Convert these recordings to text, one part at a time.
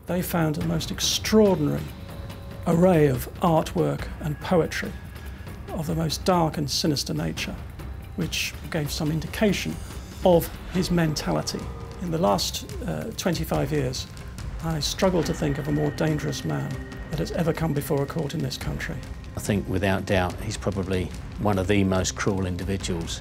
they found a most extraordinary array of artwork and poetry of the most dark and sinister nature, which gave some indication of his mentality. In the last 25 years, I struggle to think of a more dangerous man that has ever come before a court in this country. I think without doubt he's probably one of the most cruel individuals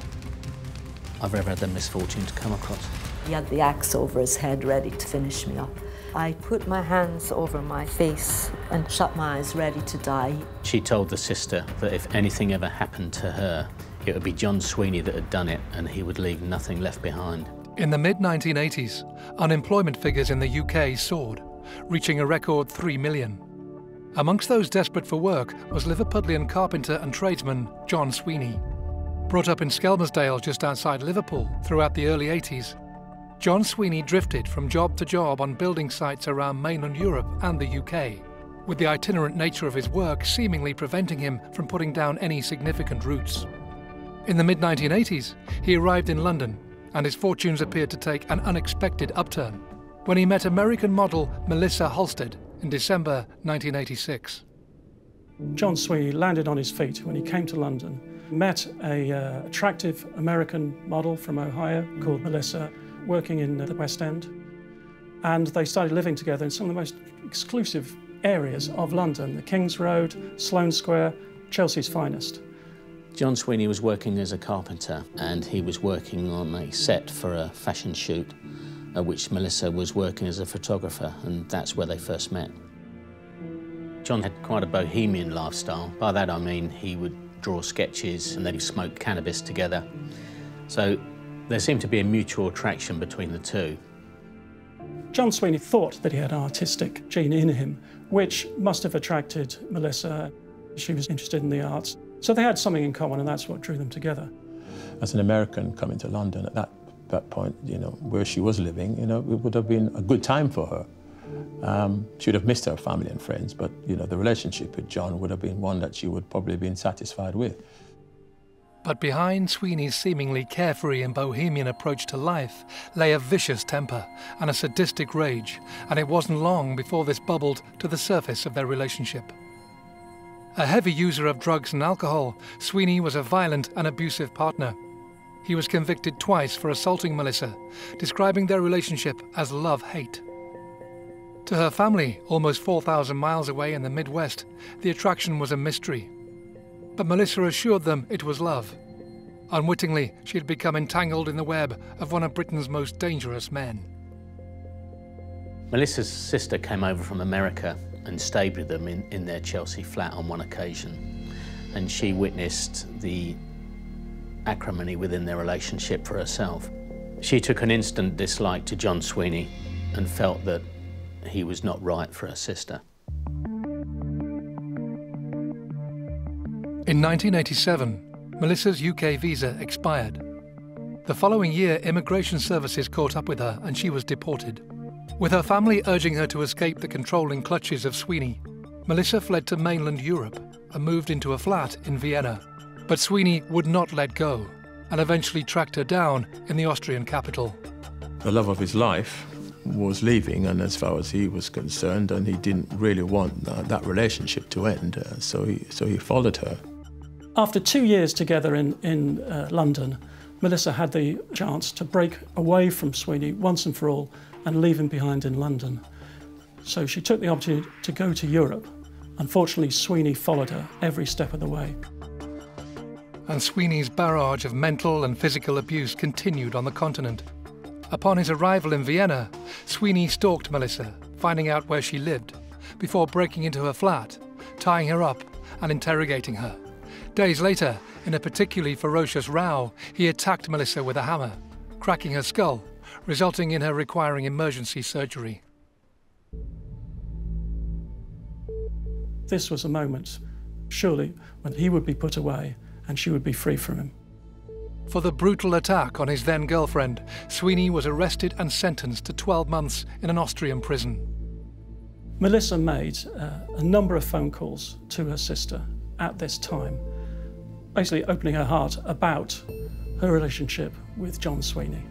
I've ever had the misfortune to come across. He had the axe over his head ready to finish me up. I put my hands over my face and shut my eyes ready to die. She told the sister that if anything ever happened to her, it would be John Sweeney that had done it and he would leave nothing left behind. In the mid-1980s, unemployment figures in the UK soared, reaching a record 3 million. Amongst those desperate for work was Liverpudlian carpenter and tradesman John Sweeney. Brought up in Skelmersdale just outside Liverpool throughout the early 80s, John Sweeney drifted from job to job on building sites around mainland Europe and the UK, with the itinerant nature of his work seemingly preventing him from putting down any significant roots. In the mid-1980s, he arrived in London, and his fortunes appeared to take an unexpected upturn when he met American model Melissa Halstead in December 1986. John Sweeney landed on his feet when he came to London, met an attractive American model from Ohio called Melissa, working in the West End, and they started living together in some of the most exclusive areas of London, the King's Road, Sloane Square, Chelsea's finest. John Sweeney was working as a carpenter and he was working on a set for a fashion shoot, which Melissa was working as a photographer, and that's where they first met. John had quite a bohemian lifestyle. By that I mean he would draw sketches and then he smoked cannabis together. So there seemed to be a mutual attraction between the two. John Sweeney thought that he had an artistic gene in him, which must have attracted Melissa. She was interested in the arts. So they had something in common, and that's what drew them together. As an American coming to London at that point, you know, where she was living, you know, it would have been a good time for her. She would have missed her family and friends, but, you know, the relationship with John would have been one that she would probably have been satisfied with. But behind Sweeney's seemingly carefree and bohemian approach to life lay a vicious temper and a sadistic rage, and it wasn't long before this bubbled to the surface of their relationship. A heavy user of drugs and alcohol, Sweeney was a violent and abusive partner. He was convicted twice for assaulting Melissa, describing their relationship as love-hate. To her family, almost 4,000 miles away in the Midwest, the attraction was a mystery. But Melissa assured them it was love. Unwittingly, she had become entangled in the web of one of Britain's most dangerous men. Melissa's sister came over from America and stayed with them in their Chelsea flat on one occasion. And she witnessed the acrimony within their relationship for herself. She took an instant dislike to John Sweeney and felt that he was not right for her sister. In 1987, Melissa's UK visa expired. The following year, immigration services caught up with her and she was deported. With her family urging her to escape the controlling clutches of Sweeney, Melissa fled to mainland Europe and moved into a flat in Vienna. But Sweeney would not let go and eventually tracked her down in the Austrian capital. The love of his life was leaving, and as far as he was concerned, and he didn't really want that relationship to end, so he followed her. After 2 years together in London, Melissa had the chance to break away from Sweeney once and for all and leave him behind in London. So she took the opportunity to go to Europe. Unfortunately, Sweeney followed her every step of the way. And Sweeney's barrage of mental and physical abuse continued on the continent. Upon his arrival in Vienna, Sweeney stalked Melissa, finding out where she lived, before breaking into her flat, tying her up and interrogating her. Days later, in a particularly ferocious row, he attacked Melissa with a hammer, cracking her skull, resulting in her requiring emergency surgery. This was a moment, surely, when he would be put away and she would be free from him. For the brutal attack on his then-girlfriend, Sweeney was arrested and sentenced to 12 months in an Austrian prison. Melissa made a number of phone calls to her sister at this time, basically opening her heart about her relationship with John Sweeney.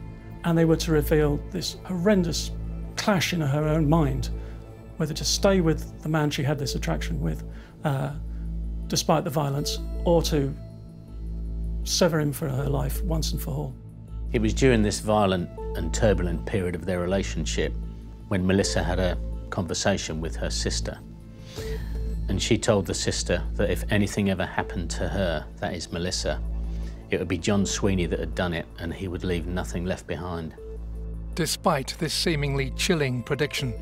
And they were to reveal this horrendous clash in her own mind whether to stay with the man she had this attraction with, despite the violence, or to sever him from her life once and for all. It was during this violent and turbulent period of their relationship when Melissa had a conversation with her sister. And she told the sister that if anything ever happened to her, that is Melissa, it would be John Sweeney that had done it, and he would leave nothing left behind. Despite this seemingly chilling prediction,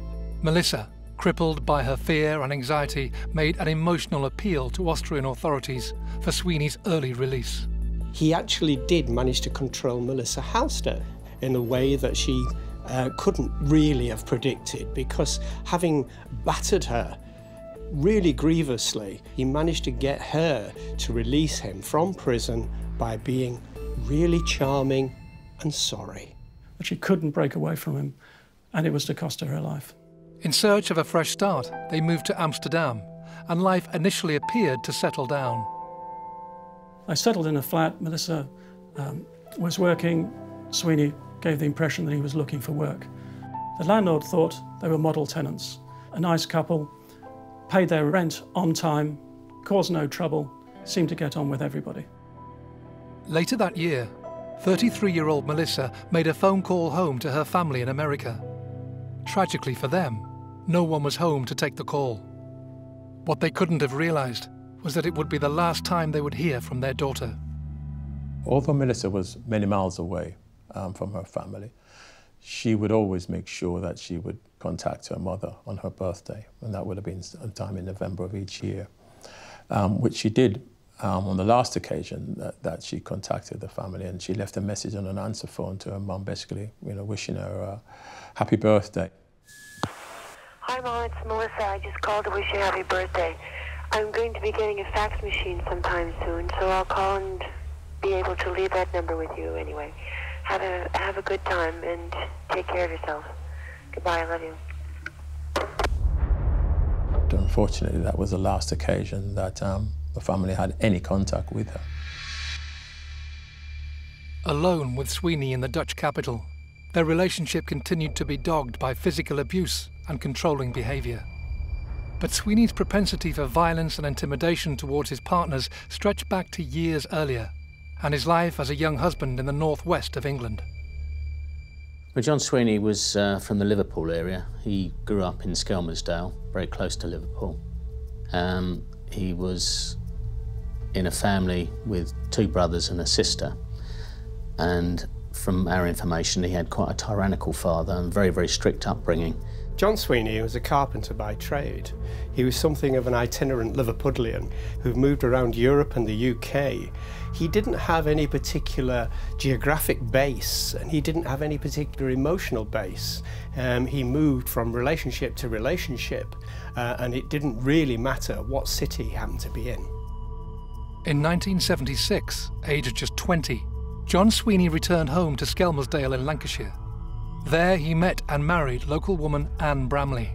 Melissa, crippled by her fear and anxiety, made an emotional appeal to Austrian authorities for Sweeney's early release. He actually did manage to control Melissa Halstead in a way that she couldn't really have predicted, because having battered her really grievously, he managed to get her to release him from prison by being really charming and sorry. But she couldn't break away from him, and it was to cost her her life. In search of a fresh start, they moved to Amsterdam, and life initially appeared to settle down. I settled in a flat. Melissa was working. Sweeney gave the impression that he was looking for work. The landlord thought they were model tenants. A nice couple, paid their rent on time, caused no trouble, seemed to get on with everybody. Later that year, 33-year-old Melissa made a phone call home to her family in America. Tragically for them, no one was home to take the call. What they couldn't have realized was that it would be the last time they would hear from their daughter. Although Melissa was many miles away from her family, she would always make sure that she would contact her mother on her birthday, and that would have been sometime in November of each year, which she did on the last occasion that she contacted the family, and she left a message on an answer phone to her mum, basically, wishing her a happy birthday. Hi Mom, it's Melissa. I just called to wish you a happy birthday. I'm going to be getting a fax machine sometime soon, so I'll call and be able to leave that number with you anyway. Have a good time and take care of yourself. Goodbye, I love you. Unfortunately, that was the last occasion that the family had any contact with her. Alone with Sweeney in the Dutch capital, their relationship continued to be dogged by physical abuse and controlling behaviour. But Sweeney's propensity for violence and intimidation towards his partners stretched back to years earlier, and his life as a young husband in the northwest of England. Well, John Sweeney was from the Liverpool area. He grew up in Skelmersdale, very close to Liverpool. He was in a family with 2 brothers and a sister, and from our information, he had quite a tyrannical father and very, very strict upbringing. John Sweeney was a carpenter by trade. He was something of an itinerant Liverpudlian who moved around Europe and the UK. He didn't have any particular geographic base, and he didn't have any particular emotional base. He moved from relationship to relationship, and it didn't really matter what city he happened to be in. In 1976, aged just 20, John Sweeney returned home to Skelmersdale in Lancashire. There he met and married local woman Anne Bramley.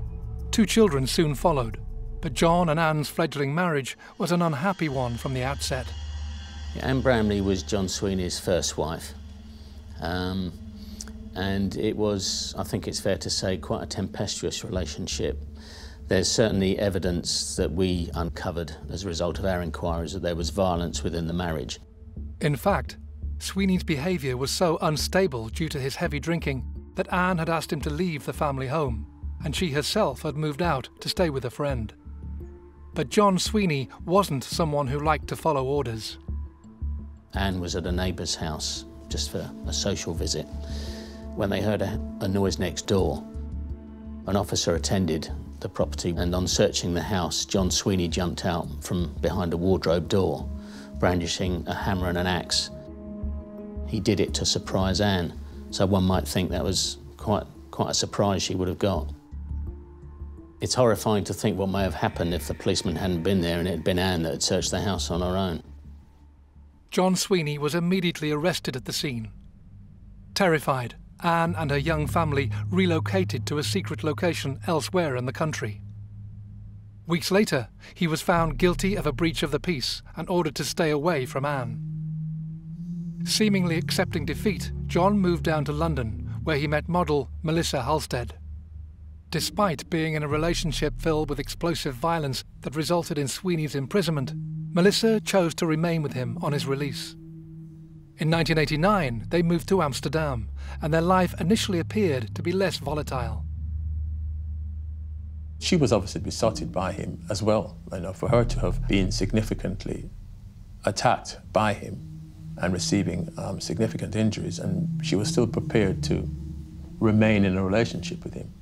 2 children soon followed, but John and Anne's fledgling marriage was an unhappy one from the outset. Anne Bramley was John Sweeney's first wife, and it was, I think it's fair to say, quite a tempestuous relationship. There's certainly evidence that we uncovered as a result of our inquiries that there was violence within the marriage. In fact, Sweeney's behaviour was so unstable due to his heavy drinking that Anne had asked him to leave the family home, and she herself had moved out to stay with a friend. But John Sweeney wasn't someone who liked to follow orders. Anne was at a neighbour's house just for a social visit when they heard a noise next door. An officer attended the property, and on searching the house, John Sweeney jumped out from behind a wardrobe door, brandishing a hammer and an axe. He did it to surprise Anne, so one might think that was quite a surprise she would have got. It's horrifying to think what may have happened if the policeman hadn't been there and it had been Anne that had searched the house on her own. John Sweeney was immediately arrested at the scene. Terrified, Anne and her young family relocated to a secret location elsewhere in the country. Weeks later, he was found guilty of a breach of the peace and ordered to stay away from Anne. Seemingly accepting defeat, John moved down to London, where he met model Melissa Halstead. Despite being in a relationship filled with explosive violence that resulted in Sweeney's imprisonment, Melissa chose to remain with him on his release. In 1989, they moved to Amsterdam, and their life initially appeared to be less volatile. She was obviously besotted by him as well. You know, for her to have been significantly attacked by him and receiving significant injuries, and she was still prepared to remain in a relationship with him.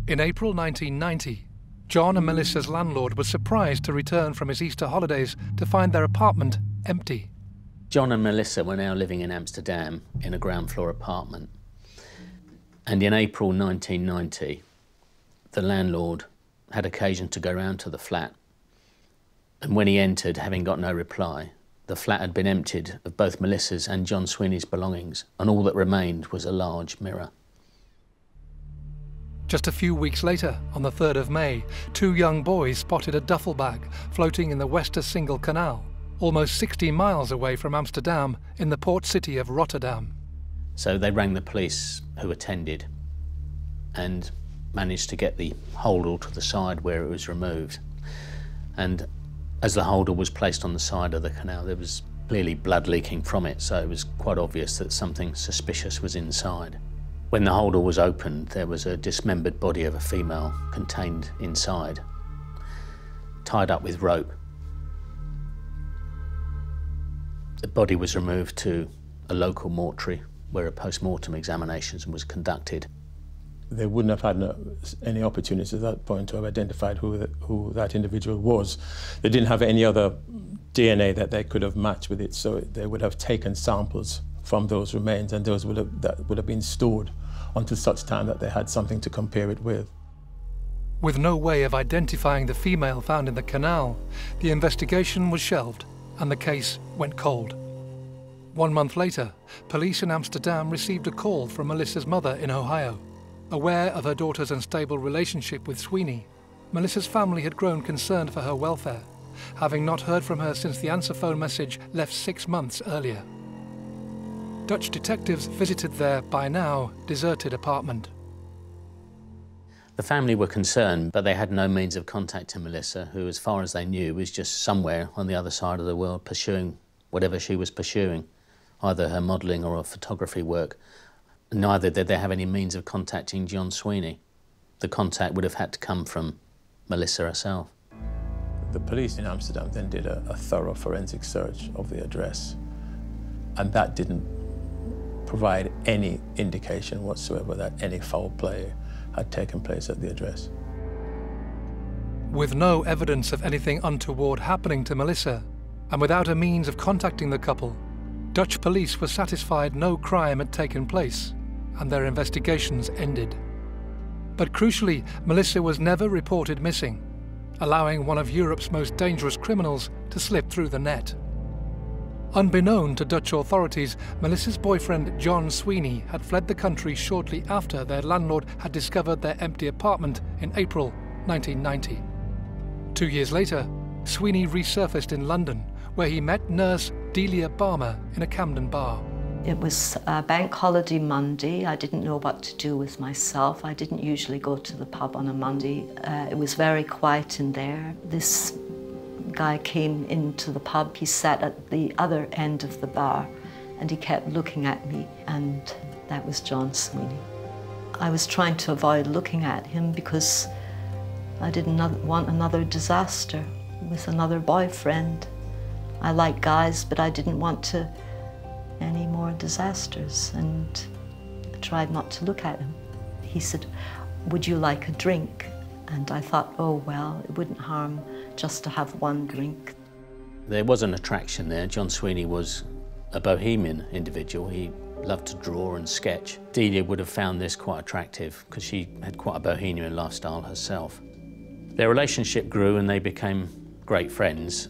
In April 1990, John and Melissa's landlord was surprised to return from his Easter holidays to find their apartment empty. John and Melissa were now living in Amsterdam in a ground floor apartment. And in April 1990, the landlord had occasion to go round to the flat. And when he entered, having got no reply, the flat had been emptied of both Melissa's and John Sweeney's belongings, and all that remained was a large mirror. Just a few weeks later, on the 3rd of May, 2 young boys spotted a duffel bag floating in the Westersingle Canal, almost 60 miles away from Amsterdam in the port city of Rotterdam. So they rang the police, who attended, and managed to get the holder to the side where it was removed. And as the holder was placed on the side of the canal, there was clearly blood leaking from it, so it was quite obvious that something suspicious was inside. When the holder was opened, there was a dismembered body of a female contained inside, tied up with rope. The body was removed to a local mortuary where a post-mortem examination was conducted. They wouldn't have had any opportunity at that point to have identified who that individual was. They didn't have any other DNA that they could have matched with it, so they would have taken samples from those remains, and those would have been stored until such time that they had something to compare it with. With no way of identifying the female found in the canal, the investigation was shelved and the case went cold. 1 month later, police in Amsterdam received a call from Melissa's mother in Ohio. Aware of her daughter's unstable relationship with Sweeney, Melissa's family had grown concerned for her welfare, having not heard from her since the answer phone message left 6 months earlier. Dutch detectives visited their, by now, deserted apartment. The family were concerned, but they had no means of contacting Melissa, who, as far as they knew, was just somewhere on the other side of the world pursuing whatever she was pursuing, either her modelling or her photography work. Neither did they have any means of contacting John Sweeney. The contact would have had to come from Melissa herself. The police in Amsterdam then did a thorough forensic search of the address, and that didn't provide any indication whatsoever that any foul play had taken place at the address. With no evidence of anything untoward happening to Melissa, and without a means of contacting the couple, Dutch police were satisfied no crime had taken place, and their investigations ended. But crucially, Melissa was never reported missing, allowing one of Europe's most dangerous criminals to slip through the net. Unbeknown to Dutch authorities, Melissa's boyfriend John Sweeney had fled the country shortly after their landlord had discovered their empty apartment in April 1990. 2 years later, Sweeney resurfaced in London, where he met nurse Delia Balmer in a Camden bar. It was a bank holiday Monday. I didn't know what to do with myself. I didn't usually go to the pub on a Monday. It was very quiet in there. This guy came into the pub. He sat at the other end of the bar and he kept looking at me, and that was John Sweeney. I was trying to avoid looking at him because I didn't want another disaster with another boyfriend. I like guys, but I didn't want any more disasters, and I tried not to look at him. He said, "Would you like a drink?" And I thought, oh well, it wouldn't harm just to have one drink. There was an attraction there. John Sweeney was a bohemian individual. He loved to draw and sketch. Delia would have found this quite attractive because she had quite a bohemian lifestyle herself. Their relationship grew and they became great friends.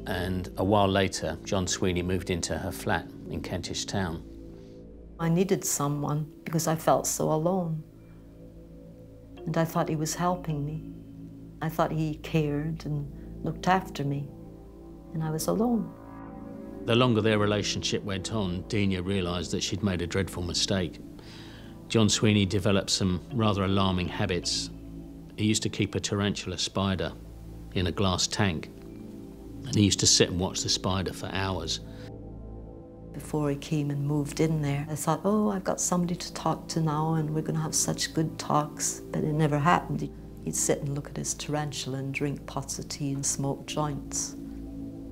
And a while later, John Sweeney moved into her flat in Kentish Town. I needed someone because I felt so alone. And I thought he was helping me. I thought he cared and looked after me. And I was alone. The longer their relationship went on, Delia realised that she'd made a dreadful mistake. John Sweeney developed some rather alarming habits. He used to keep a tarantula spider in a glass tank, and he used to sit and watch the spider for hours. Before he came and moved in there, I thought, oh, I've got somebody to talk to now and we're going to have such good talks, but it never happened. He'd sit and look at his tarantula and drink pots of tea and smoke joints.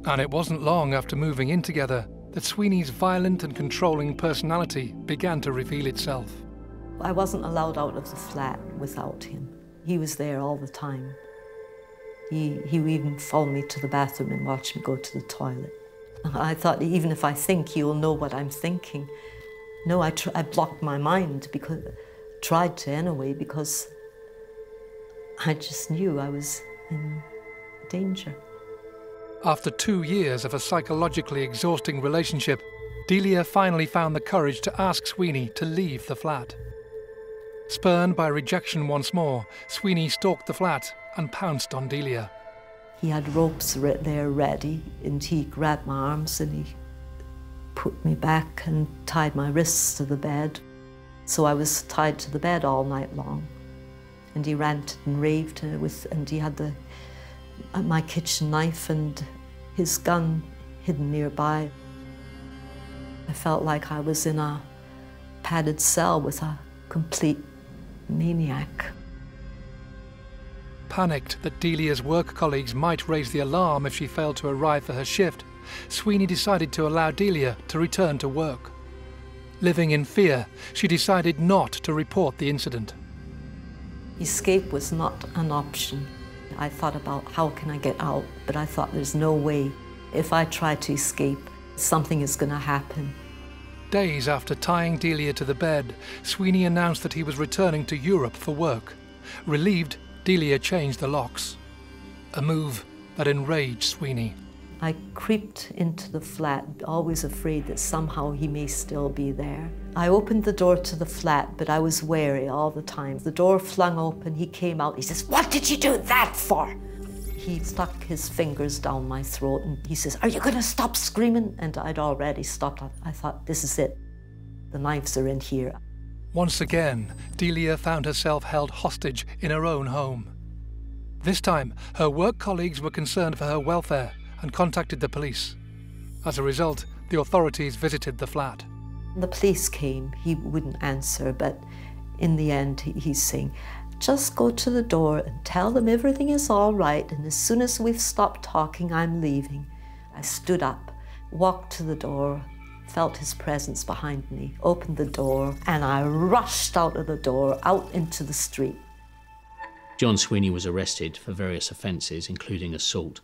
And it wasn't long after moving in together that Sweeney's violent and controlling personality began to reveal itself. I wasn't allowed out of the flat without him. He was there all the time. He would even follow me to the bathroom and watch me go to the toilet. I thought, even if I think, he will know what I'm thinking. No, I blocked my mind, because tried to anyway, because I just knew I was in danger. After 2 years of a psychologically exhausting relationship, Delia finally found the courage to ask Sweeney to leave the flat. Spurned by rejection once more, Sweeney stalked the flat and pounced on Delia. He had ropes there ready, and he grabbed my arms and he put me back and tied my wrists to the bed. So I was tied to the bed all night long. And he ranted and raved and he had my kitchen knife and his gun hidden nearby. I felt like I was in a padded cell with a complete maniac. Panicked that Delia's work colleagues might raise the alarm if she failed to arrive for her shift, Sweeney decided to allow Delia to return to work. Living in fear, she decided not to report the incident. Escape was not an option. I thought about how can I get out, but I thought there's no way. If I try to escape, something is going to happen. Days after tying Delia to the bed, Sweeney announced that he was returning to Europe for work. Relieved, Delia changed the locks. A move that enraged Sweeney. I creeped into the flat, always afraid that somehow he may still be there. I opened the door to the flat, but I was wary all the time. The door flung open, he came out, he says, "What did you do that for?" He stuck his fingers down my throat and he says, "Are you going to stop screaming?" And I'd already stopped. I thought, this is it. The knives are in here. Once again, Delia found herself held hostage in her own home. This time, her work colleagues were concerned for her welfare and contacted the police. As a result, the authorities visited the flat. The police came. He wouldn't answer, but in the end, he's saying, "Just go to the door and tell them everything is all right, and as soon as we've stopped talking, I'm leaving." I stood up, walked to the door, felt his presence behind me, opened the door, and I rushed out of the door, out into the street. John Sweeney was arrested for various offences, including assault.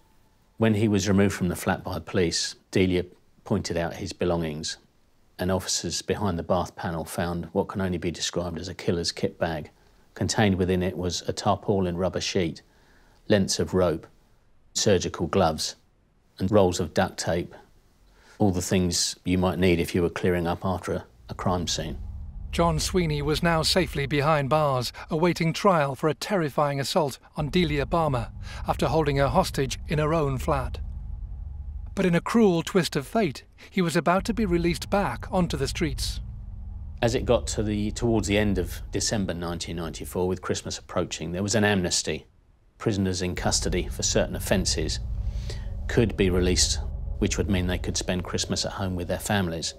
When he was removed from the flat by police, Delia pointed out his belongings, and officers behind the bath panel found what can only be described as a killer's kit bag. Contained within it was a tarpaulin rubber sheet, lengths of rope, surgical gloves, and rolls of duct tape. All the things you might need if you were clearing up after a crime scene. John Sweeney was now safely behind bars, awaiting trial for a terrifying assault on Delia Balmer after holding her hostage in her own flat. But in a cruel twist of fate, he was about to be released back onto the streets. As it got towards the end of December 1994, with Christmas approaching, there was an amnesty. Prisoners in custody for certain offences could be released, which would mean they could spend Christmas at home with their families.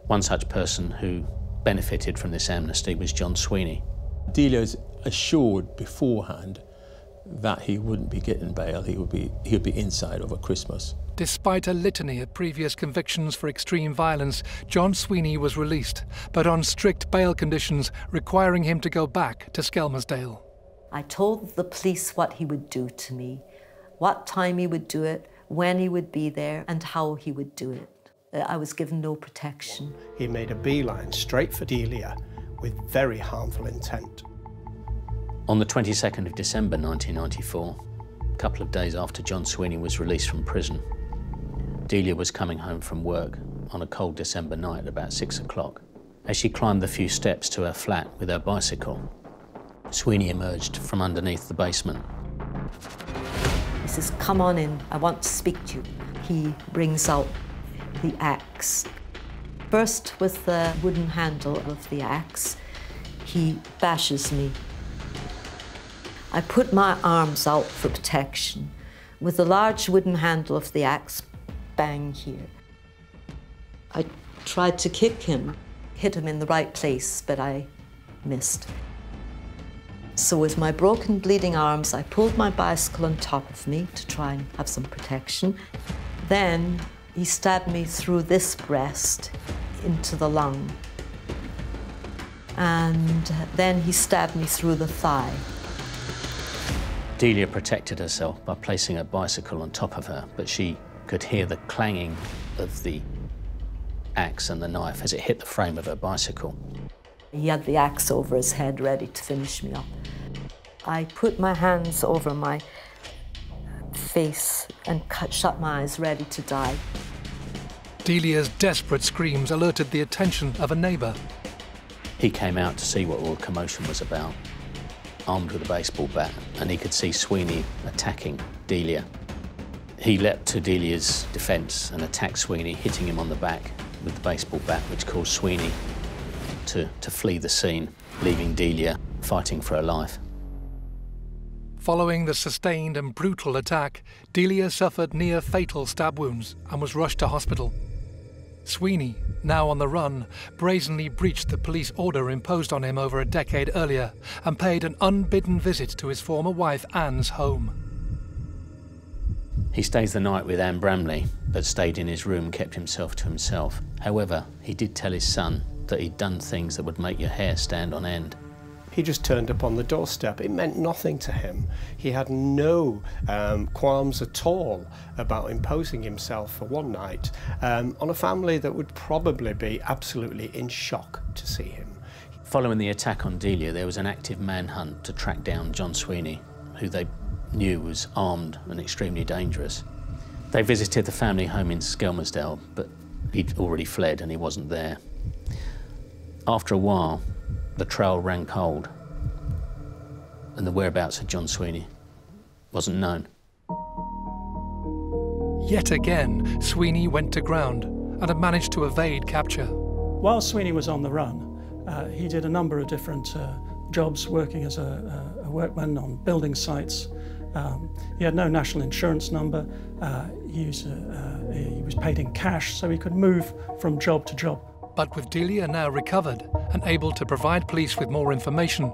One such person who benefited from this amnesty was John Sweeney. Delia's assured beforehand that he wouldn't be getting bail, he would be inside over Christmas. Despite a litany of previous convictions for extreme violence, John Sweeney was released, but on strict bail conditions requiring him to go back to Skelmersdale. I told the police what he would do to me, what time he would do it, when he would be there, and how he would do it. I was given no protection. He made a beeline straight for Delia with very harmful intent. On the 22nd of December 1994, a couple of days after John Sweeney was released from prison, Delia was coming home from work on a cold December night at about 6 o'clock. As she climbed the few steps to her flat with her bicycle, Sweeney emerged from underneath the basement. He says, "Come on in, I want to speak to you." He brings out the axe. First with the wooden handle of the axe, he bashes me. I put my arms out for protection with the large wooden handle of the axe bang here. I tried to kick him, hit him in the right place, but I missed. So with my broken, bleeding arms, I pulled my bicycle on top of me to try and have some protection. Then he stabbed me through this breast into the lung. And then he stabbed me through the thigh. Delia protected herself by placing her bicycle on top of her, but she could hear the clanging of the axe and the knife as it hit the frame of her bicycle. He had the axe over his head, ready to finish me up. I put my hands over my face and shut my eyes, ready to die. Delia's desperate screams alerted the attention of a neighbour. He came out to see what all the commotion was about, armed with a baseball bat, and he could see Sweeney attacking Delia. He leapt to Delia's defence and attacked Sweeney, hitting him on the back with the baseball bat, which caused Sweeney to flee the scene, leaving Delia fighting for her life. Following the sustained and brutal attack, Delia suffered near-fatal stab wounds and was rushed to hospital. Sweeney, now on the run, brazenly breached the police order imposed on him over a decade earlier and paid an unbidden visit to his former wife Anne's home. He stays the night with Anne Bramley, but stayed in his room, kept himself to himself. However, he did tell his son that he'd done things that would make your hair stand on end. He just turned up on the doorstep. It meant nothing to him. He had no qualms at all about imposing himself for one night on a family that would probably be absolutely in shock to see him. Following the attack on Delia, there was an active manhunt to track down John Sweeney, who they knew was armed and extremely dangerous. They visited the family home in Skelmersdale, but he'd already fled and he wasn't there. After a while, the trail ran cold, and the whereabouts of John Sweeney wasn't known. Yet again, Sweeney went to ground and had managed to evade capture. While Sweeney was on the run, he did a number of different jobs, working as a workman on building sites. He had no national insurance number. He was paid in cash, so he could move from job to job. But with Delia now recovered and able to provide police with more information,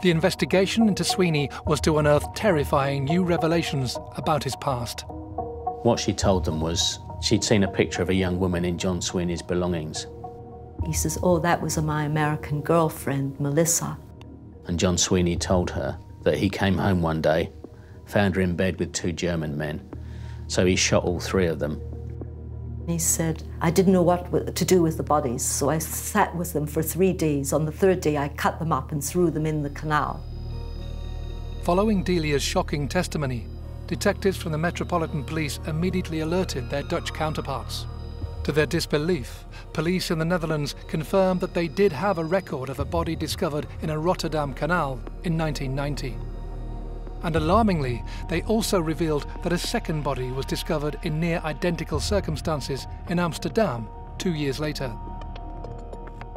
the investigation into Sweeney was to unearth terrifying new revelations about his past. What she told them was she'd seen a picture of a young woman in John Sweeney's belongings. He says, oh, that was my American girlfriend, Melissa. And John Sweeney told her that he came home one day, found her in bed with 2 German men, so he shot all 3 of them. He said, I didn't know what to do with the bodies, so I sat with them for 3 days. On the 3rd day, I cut them up and threw them in the canal. Following Delia's shocking testimony, detectives from the Metropolitan Police immediately alerted their Dutch counterparts. To their disbelief, police in the Netherlands confirmed that they did have a record of a body discovered in a Rotterdam canal in 1990. And alarmingly, they also revealed that a second body was discovered in near-identical circumstances in Amsterdam 2 years later.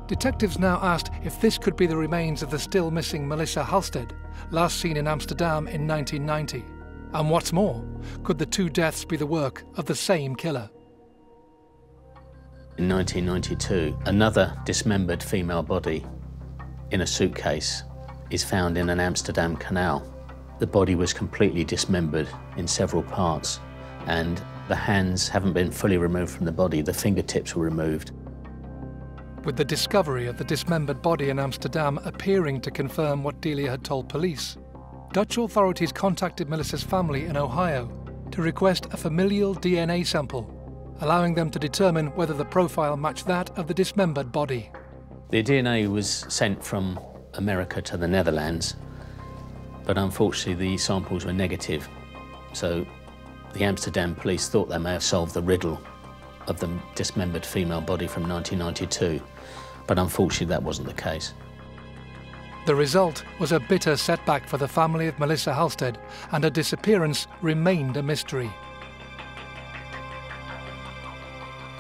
Detectives now asked if this could be the remains of the still missing Melissa Halstead, last seen in Amsterdam in 1990. And what's more, could the 2 deaths be the work of the same killer? In 1992, another dismembered female body in a suitcase is found in an Amsterdam canal. The body was completely dismembered in several parts, and the hands haven't been fully removed from the body. The fingertips were removed. With the discovery of the dismembered body in Amsterdam appearing to confirm what Delia had told police, Dutch authorities contacted Melissa's family in Ohio to request a familial DNA sample, allowing them to determine whether the profile matched that of the dismembered body. The DNA was sent from America to the Netherlands, but unfortunately the samples were negative. So the Amsterdam police thought they may have solved the riddle of the dismembered female body from 1992, but unfortunately that wasn't the case. The result was a bitter setback for the family of Melissa Halstead, and her disappearance remained a mystery.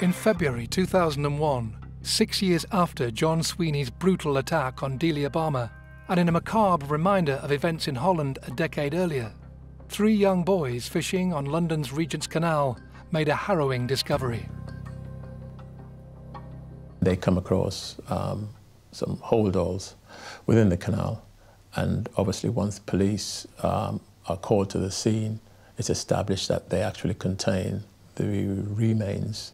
In February 2001, 6 years after John Sweeney's brutal attack on Delia Balmer, and in a macabre reminder of events in Holland a decade earlier, 3 young boys fishing on London's Regent's Canal made a harrowing discovery. They come across some holdalls within the canal, and obviously once police are called to the scene, it's established that they actually contain the remains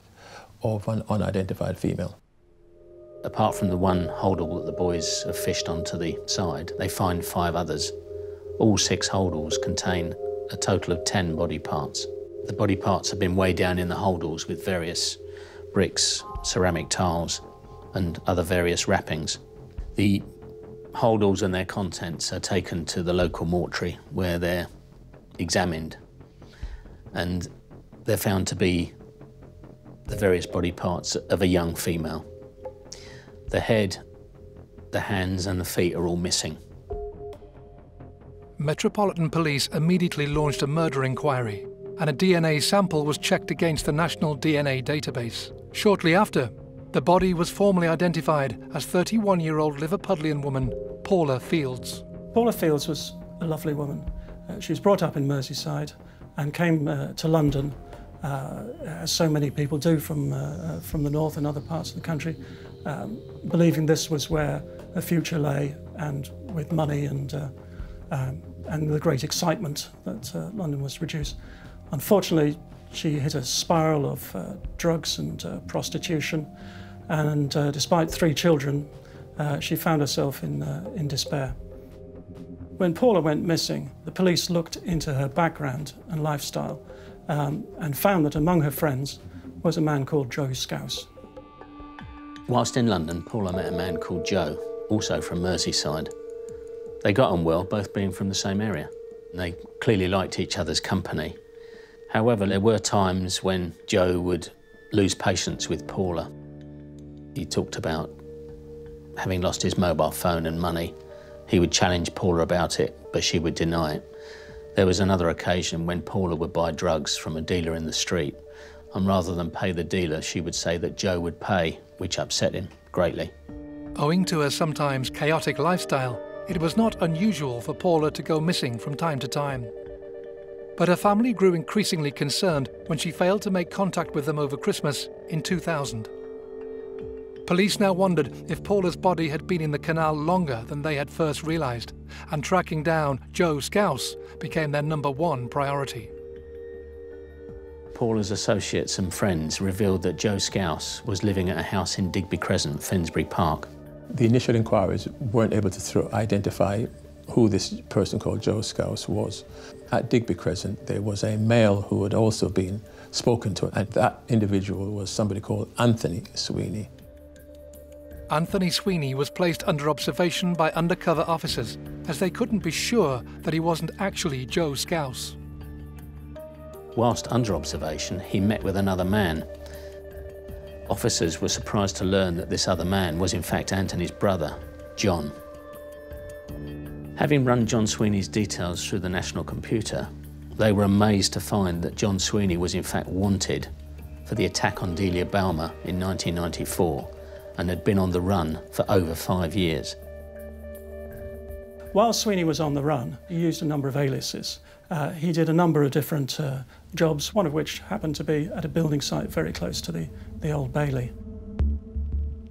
of an unidentified female. Apart from the one holdall that the boys have fished onto the side, they find 5 others. All 6 holdalls contain a total of 10 body parts. The body parts have been weighed down in the holdalls with various bricks, ceramic tiles, and other various wrappings. The holdalls and their contents are taken to the local mortuary where they're examined, and they're found to be the various body parts of a young female. The head, the hands and the feet are all missing. Metropolitan Police immediately launched a murder inquiry, and a DNA sample was checked against the National DNA Database. Shortly after, the body was formally identified as 31-year-old Liverpudlian woman Paula Fields. Paula Fields was a lovely woman. She was brought up in Merseyside and came to London, as so many people do from the north and other parts of the country, believing this was where the future lay, and with money and the great excitement that London was to produce. Unfortunately, she hit a spiral of drugs and prostitution, and despite 3 children, she found herself in despair. When Paula went missing, the police looked into her background and lifestyle and found that among her friends was a man called Joe Scouse. Whilst in London, Paula met a man called Joe, also from Merseyside. They got on well, both being from the same area. They clearly liked each other's company. However, there were times when Joe would lose patience with Paula. He talked about having lost his mobile phone and money. He would challenge Paula about it, but she would deny it. There was another occasion when Paula would buy drugs from a dealer in the street, and rather than pay the dealer, she would say that Joe would pay, which upset him greatly. Owing to her sometimes chaotic lifestyle, it was not unusual for Paula to go missing from time to time. But her family grew increasingly concerned when she failed to make contact with them over Christmas in 2000. Police now wondered if Paula's body had been in the canal longer than they had first realised, and tracking down Joe Scouse became their #1 priority. Paula's associates and friends revealed that Joe Scouse was living at a house in Digby Crescent, Finsbury Park. The initial inquiries weren't able to identify who this person called Joe Scouse was. At Digby Crescent, there was a male who had also been spoken to, and that individual was somebody called Anthony Sweeney. Anthony Sweeney was placed under observation by undercover officers, as they couldn't be sure that he wasn't actually Joe Scouse. Whilst under observation, he met with another man. Officers were surprised to learn that this other man was in fact Anthony's brother, John. Having run John Sweeney's details through the national computer, they were amazed to find that John Sweeney was in fact wanted for the attack on Delia Balmer in 1994 and had been on the run for over 5 years. While Sweeney was on the run, he used a number of aliases. He did a number of different jobs, one of which happened to be at a building site very close to the Old Bailey.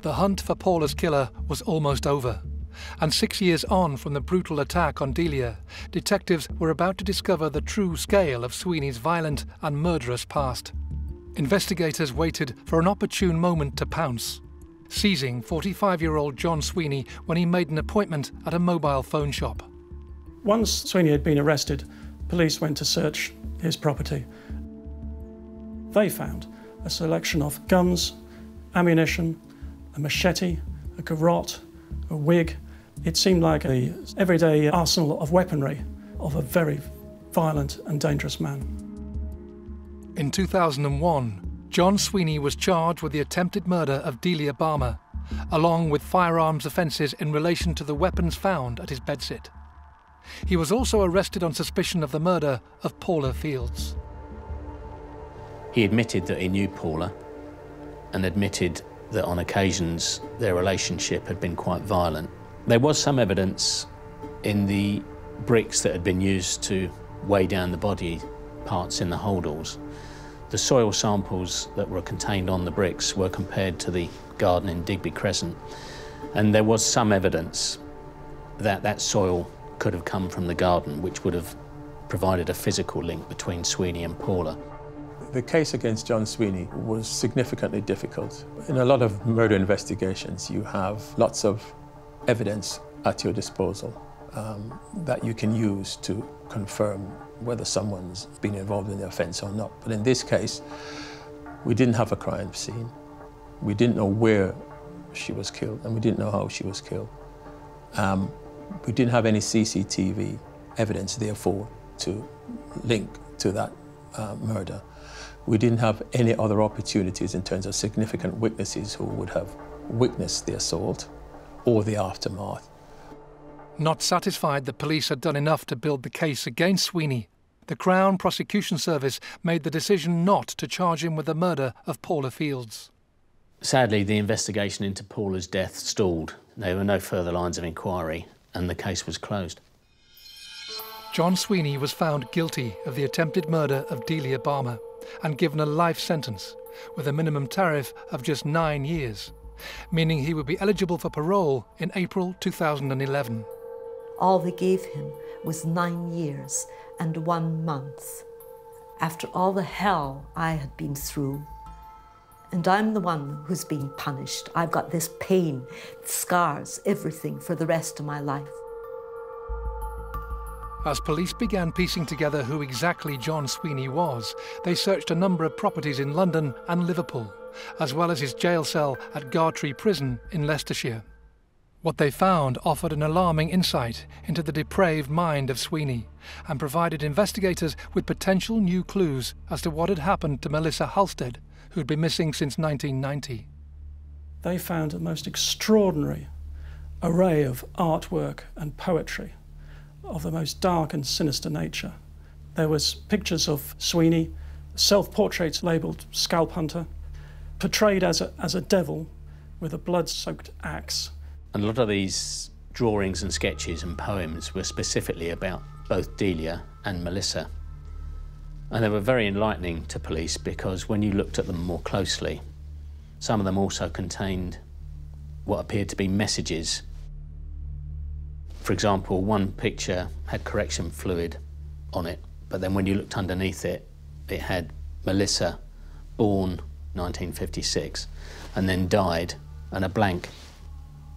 The hunt for Paula's killer was almost over, and 6 years on from the brutal attack on Delia, detectives were about to discover the true scale of Sweeney's violent and murderous past. Investigators waited for an opportune moment to pounce, seizing 45-year-old John Sweeney when he made an appointment at a mobile phone shop. Once Sweeney had been arrested, police went to search his property. They found a selection of guns, ammunition, a machete, a garrote, a wig. It seemed like an everyday arsenal of weaponry of a very violent and dangerous man. In 2001, John Sweeney was charged with the attempted murder of Delia Balmer, along with firearms offences in relation to the weapons found at his bedsit. He was also arrested on suspicion of the murder of Paula Fields. He admitted that he knew Paula and admitted that on occasions their relationship had been quite violent. There was some evidence in the bricks that had been used to weigh down the body parts in the holdalls. The soil samples that were contained on the bricks were compared to the garden in Digby Crescent, and there was some evidence that that soil could have come from the garden, which would have provided a physical link between Sweeney and Paula. The case against John Sweeney was significantly difficult. In a lot of murder investigations, you have lots of evidence at your disposal that you can use to confirm whether someone's been involved in the offence or not. But in this case, we didn't have a crime scene. We didn't know where she was killed, and we didn't know how she was killed. We didn't have any CCTV evidence, therefore, to link to that murder. We didn't have any other opportunities in terms of significant witnesses who would have witnessed the assault or the aftermath. Not satisfied that police had done enough to build the case against Sweeney, the Crown Prosecution Service made the decision not to charge him with the murder of Paula Fields. Sadly, the investigation into Paula's death stalled. There were no further lines of inquiry, and the case was closed. John Sweeney was found guilty of the attempted murder of Delia Balmer and given a life sentence with a minimum tariff of just 9 years, meaning he would be eligible for parole in April 2011. All they gave him was 9 years and 1 month. After all the hell I had been through, and I'm the one who's being punished. I've got this pain, scars, everything for the rest of my life. As police began piecing together who exactly John Sweeney was, they searched a number of properties in London and Liverpool, as well as his jail cell at Gartree Prison in Leicestershire. What they found offered an alarming insight into the depraved mind of Sweeney and provided investigators with potential new clues as to what had happened to Melissa Halstead, who'd been missing since 1990. They found a most extraordinary array of artwork and poetry of the most dark and sinister nature. There was pictures of Sweeney, self-portraits labelled Scalp Hunter, portrayed as a devil with a blood-soaked axe. And a lot of these drawings and sketches and poems were specifically about both Delia and Melissa. And they were very enlightening to police because when you looked at them more closely, some of them also contained what appeared to be messages. For example, one picture had correction fluid on it, but then when you looked underneath it, it had Melissa, born 1956, and then died, and a blank.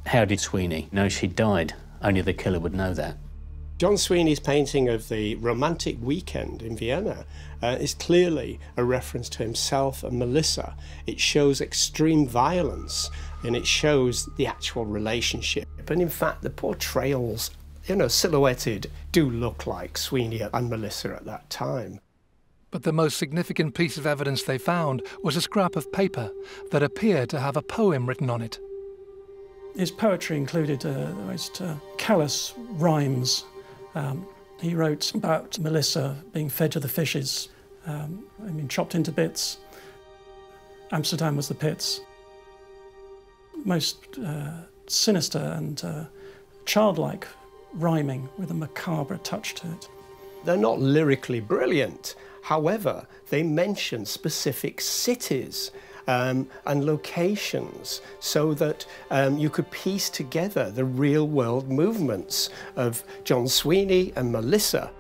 How did Sweeney know she died? Only the killer would know that. John Sweeney's painting of the romantic weekend in Vienna is clearly a reference to himself and Melissa. It shows extreme violence and it shows the actual relationship. And in fact, the portrayals, silhouetted, do look like Sweeney and Melissa at that time. But the most significant piece of evidence they found was a scrap of paper that appeared to have a poem written on it. His poetry included the most callous rhymes. He wrote about Melissa being fed to the fishes, chopped into bits. Amsterdam was the pits. Most sinister and childlike rhyming with a macabre touch to it. They're not lyrically brilliant. However, they mention specific cities and locations so that you could piece together the real-world movements of John Sweeney and Melissa.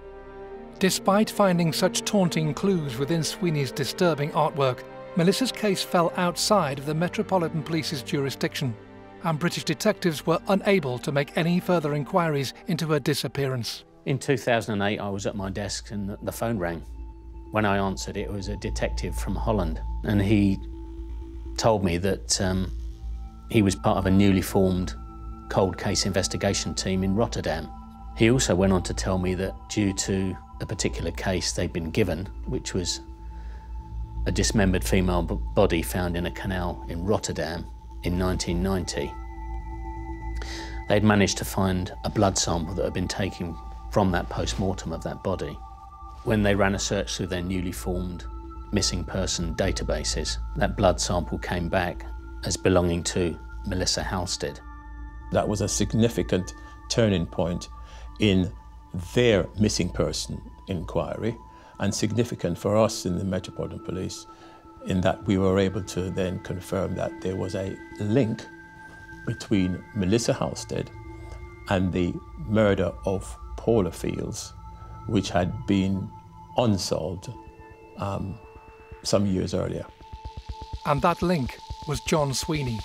Despite finding such taunting clues within Sweeney's disturbing artwork, Melissa's case fell outside of the Metropolitan Police's jurisdiction, and British detectives were unable to make any further inquiries into her disappearance. In 2008, I was at my desk and the phone rang. When I answered, it was a detective from Holland, and he told me that he was part of a newly formed cold case investigation team in Rotterdam. He also went on to tell me that due to a particular case they'd been given, which was a dismembered female body found in a canal in Rotterdam in 1990, they'd managed to find a blood sample that had been taken from that post-mortem of that body. When they ran a search through their newly formed missing person databases, that blood sample came back as belonging to Melissa Halstead. That was a significant turning point in their missing person inquiry, and significant for us in the Metropolitan Police in that we were able to then confirm that there was a link between Melissa Halstead and the murder of Paula Fields, which had been unsolved some years earlier. And that link was John Sweeney.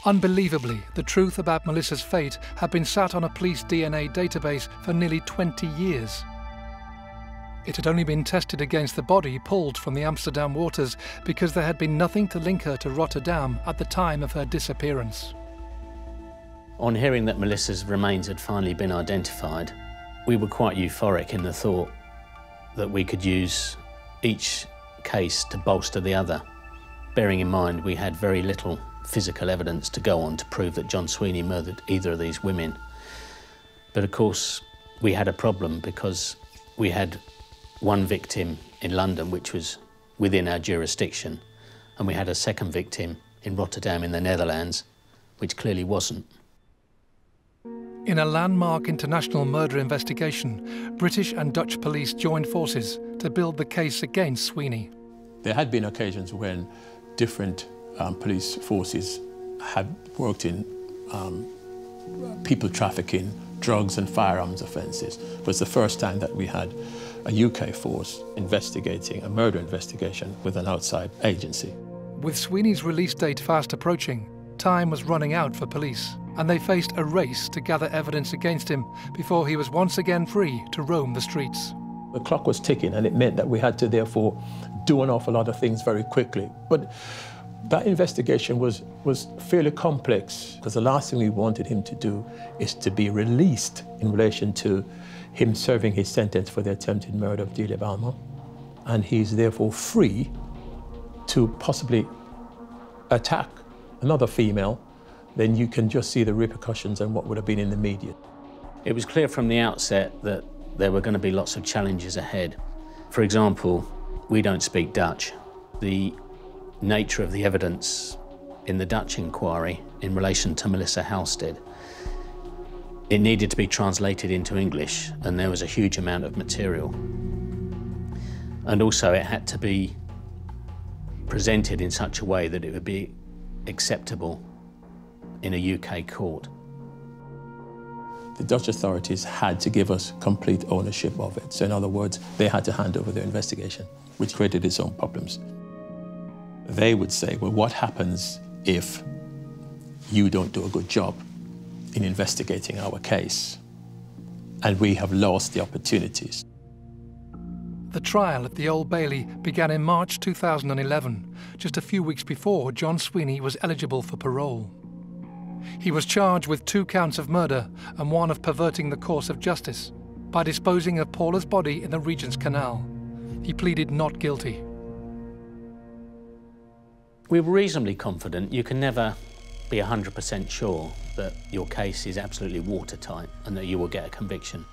Unbelievably, the truth about Melissa's fate had been sat on a police DNA database for nearly 20 years. It had only been tested against the body pulled from the Amsterdam waters because there had been nothing to link her to Rotterdam at the time of her disappearance. On hearing that Melissa's remains had finally been identified, we were quite euphoric in the thought that we could use each case to bolster the other, bearing in mind we had very little physical evidence to go on to prove that John Sweeney murdered either of these women. But of course, we had a problem because we had one victim in London, which was within our jurisdiction, and we had a second victim in Rotterdam in the Netherlands, which clearly wasn't. In a landmark international murder investigation, British and Dutch police joined forces to build the case against Sweeney. There had been occasions when different police forces had worked in people trafficking, drugs and firearms offences. It was the first time that we had a UK force investigating a murder investigation with an outside agency. With Sweeney's release date fast approaching, time was running out for police, and they faced a race to gather evidence against him before he was once again free to roam the streets. The clock was ticking, and it meant that we had to therefore do an awful lot of things very quickly. But that investigation was fairly complex, because the last thing we wanted him to do is to be released in relation to him serving his sentence for the attempted murder of Delia Balmer. And he's therefore free to possibly attack another female. Then you can just see the repercussions and what would have been in the media. It was clear from the outset that there were going to be lots of challenges ahead. For example, we don't speak Dutch. The nature of the evidence in the Dutch inquiry in relation to Melissa Halstead, it needed to be translated into English, and there was a huge amount of material. And also it had to be presented in such a way that it would be acceptable in a UK court. The Dutch authorities had to give us complete ownership of it. So in other words, they had to hand over their investigation, which created its own problems. They would say, well, what happens if you don't do a good job in investigating our case and we have lost the opportunities? The trial at the Old Bailey began in March 2011, just a few weeks before John Sweeney was eligible for parole. He was charged with 2 counts of murder and 1 of perverting the course of justice by disposing of Paula's body in the Regent's Canal. He pleaded not guilty. We were reasonably confident. You can never be 100% sure that your case is absolutely watertight and that you will get a conviction.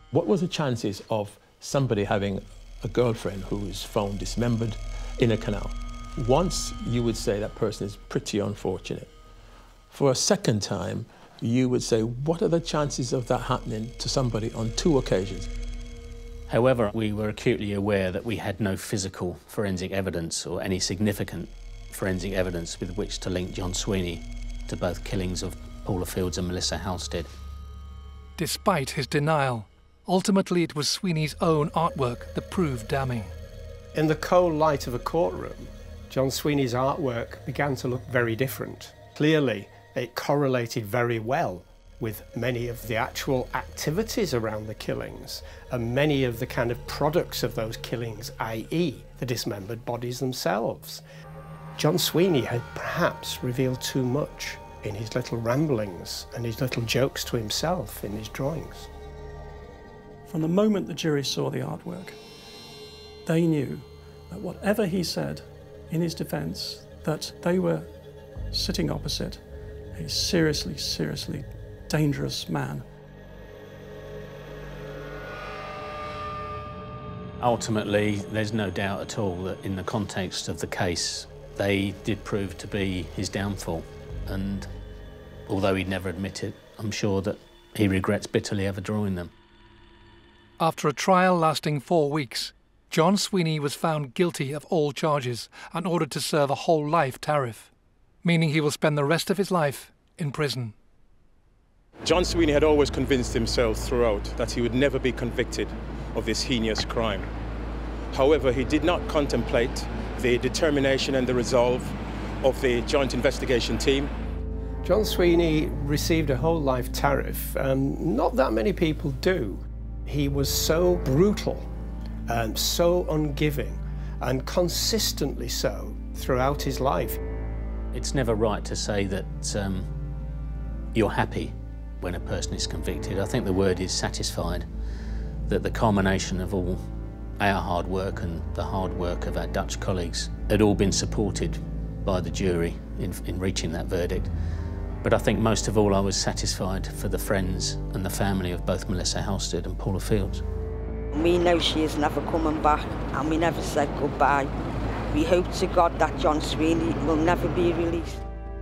What was the chances of somebody having a girlfriend who is found dismembered in a canal? Once, you would say that person is pretty unfortunate. For a second time, you would say, what are the chances of that happening to somebody on 2 occasions? However, we were acutely aware that we had no physical forensic evidence or any significant forensic evidence with which to link John Sweeney to both killings of Paula Fields and Melissa Halstead. Despite his denial, ultimately it was Sweeney's own artwork that proved damning. In the cold light of a courtroom, John Sweeney's artwork began to look very different. Clearly, it correlated very well with many of the actual activities around the killings and many of the kind of products of those killings, i.e. the dismembered bodies themselves. John Sweeney had perhaps revealed too much in his little ramblings and his little jokes to himself in his drawings. From the moment the jury saw the artwork, they knew that whatever he said in his defence, that they were sitting opposite a seriously, seriously dangerous man. Ultimately, there's no doubt at all that in the context of the case they did prove to be his downfall, and although he'd never admit it, I'm sure that he regrets bitterly ever drawing them. After a trial lasting 4 weeks, John Sweeney was found guilty of all charges and ordered to serve a whole life tariff, meaning he will spend the rest of his life in prison. John Sweeney had always convinced himself throughout that he would never be convicted of this heinous crime. However, he did not contemplate the determination and the resolve of the joint investigation team. John Sweeney received a whole life tariff. Not that many people do. He was so brutal and so ungiving, and consistently so throughout his life. It's never right to say that you're happy when a person is convicted. I think the word is satisfied, that the culmination of all our hard work and the hard work of our Dutch colleagues had all been supported by the jury in reaching that verdict. But I think most of all I was satisfied for the friends and the family of both Melissa Halstead and Paula Fields. We know she is never coming back, and we never said goodbye. We hope to God that John Sweeney will never be released.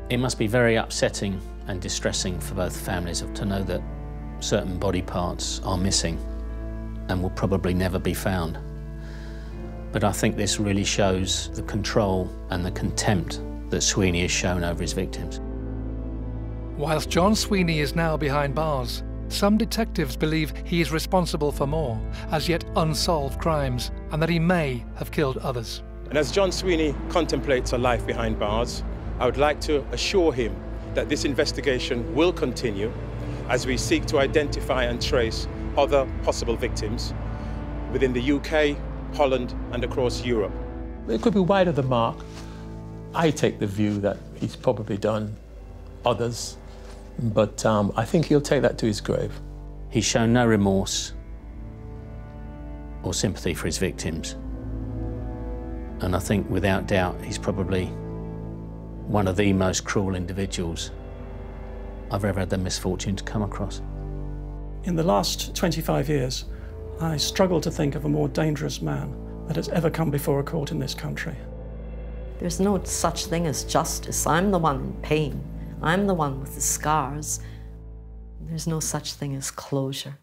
It must be very upsetting and distressing for both families to know that certain body parts are missing and will probably never be found. But I think this really shows the control and the contempt that Sweeney has shown over his victims. Whilst John Sweeney is now behind bars, some detectives believe he is responsible for more, as yet unsolved crimes, and that he may have killed others. And as John Sweeney contemplates a life behind bars, I would like to assure him that this investigation will continue as we seek to identify and trace other possible victims within the UK, Holland, and across Europe. It could be wide of the mark. I take the view that he's probably done others, but I think he'll take that to his grave. He's shown no remorse or sympathy for his victims. And I think without doubt he's probably one of the most cruel individuals I've ever had the misfortune to come across. In the last 25 years, I struggle to think of a more dangerous man that has ever come before a court in this country. There's no such thing as justice. I'm the one in pain. I'm the one with the scars. There's no such thing as closure.